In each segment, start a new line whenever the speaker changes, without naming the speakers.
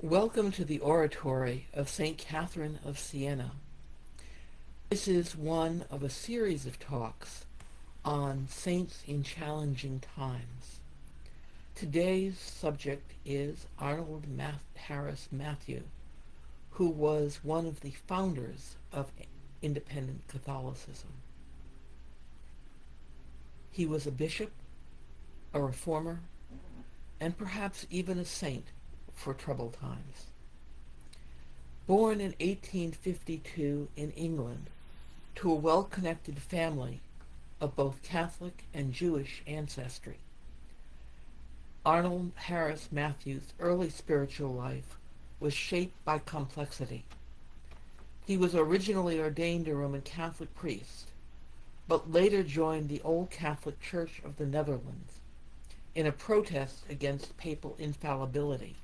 Welcome to the Oratory of St. Catherine of Siena. This is one of a series of talks on saints in challenging times. Today's subject is Arnold Harris Mathew, who was one of the founders of Independent Catholicism. He was a bishop, a reformer, and perhaps even a saint for troubled times. Born in 1852 in England to a well-connected family of both Catholic and Jewish ancestry, Arnold Harris Mathew's early spiritual life was shaped by complexity. He was originally ordained a Roman Catholic priest, but later joined the Old Catholic Church of the Netherlands in a protest against papal infallibility,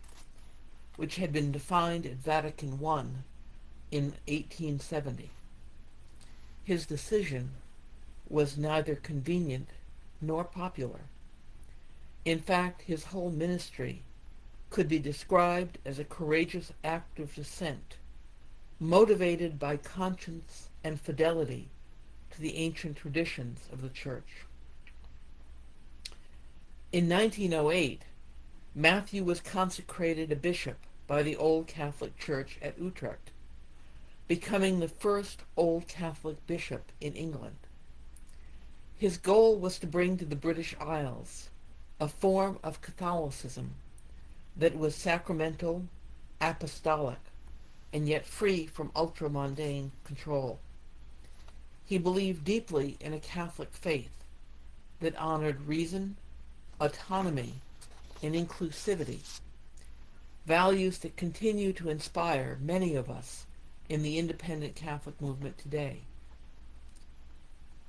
which had been defined at Vatican I in 1870. His decision was neither convenient nor popular. In fact, his whole ministry could be described as a courageous act of dissent, motivated by conscience and fidelity to the ancient traditions of the Church. In 1908, Mathew was consecrated a bishop by the Old Catholic Church at Utrecht, becoming the first Old Catholic bishop in England. His goal was to bring to the British Isles a form of Catholicism that was sacramental, apostolic, and yet free from ultramundane control. He believed deeply in a Catholic faith that honored reason, autonomy, and inclusivity, values that continue to inspire many of us in the independent Catholic movement today.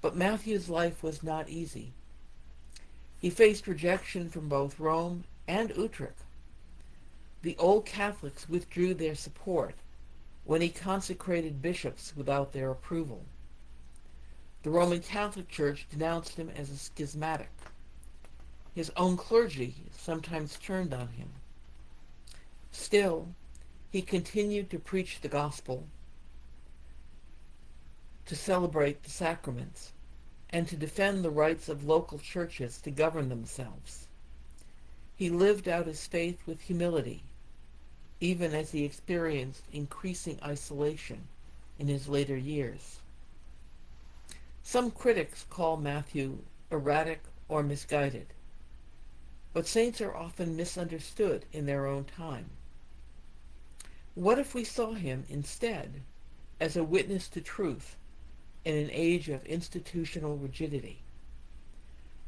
But Mathew's life was not easy. He faced rejection from both Rome and Utrecht. The Old Catholics withdrew their support when he consecrated bishops without their approval. The Roman Catholic Church denounced him as a schismatic. His own clergy sometimes turned on him. Still, he continued to preach the gospel, to celebrate the sacraments, and to defend the rights of local churches to govern themselves. He lived out his faith with humility, even as he experienced increasing isolation in his later years. Some critics call Mathew erratic or misguided, but saints are often misunderstood in their own time. What if we saw him instead as a witness to truth in an age of institutional rigidity?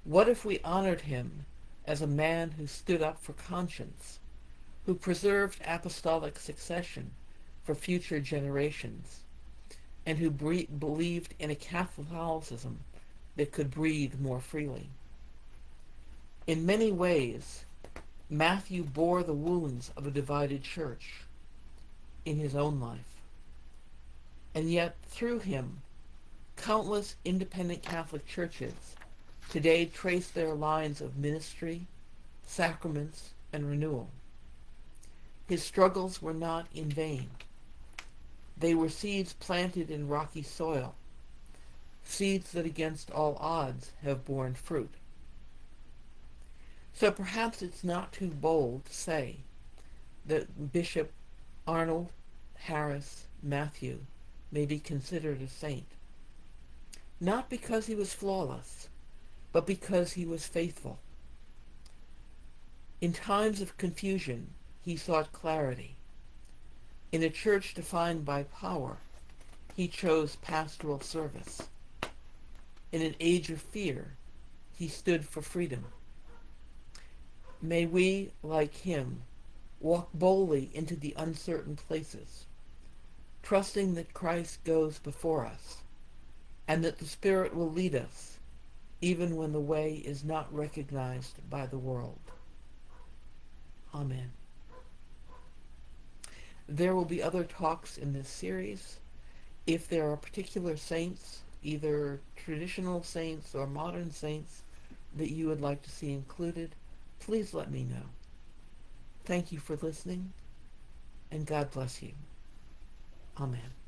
What if we honored him as a man who stood up for conscience, who preserved apostolic succession for future generations, and who believed in a Catholicism that could breathe more freely? In many ways, Mathew bore the wounds of a divided church in his own life. And yet, through him, countless independent Catholic churches today trace their lines of ministry, sacraments, and renewal. His struggles were not in vain. They were seeds planted in rocky soil, seeds that against all odds have borne fruit. So perhaps it's not too bold to say that Bishop Arnold Harris Mathew may be considered a saint, not because he was flawless, but because he was faithful. In times of confusion, he sought clarity. In a church defined by power, he chose pastoral service. In an age of fear, he stood for freedom. May we, like him, walk boldly into the uncertain places, trusting that Christ goes before us, and that the Spirit will lead us, even when the way is not recognized by the world. Amen. There will be other talks in this series. If there are particular saints, either traditional saints or modern saints, that you would like to see included, please let me know. Thank you for listening, and God bless you. Amen.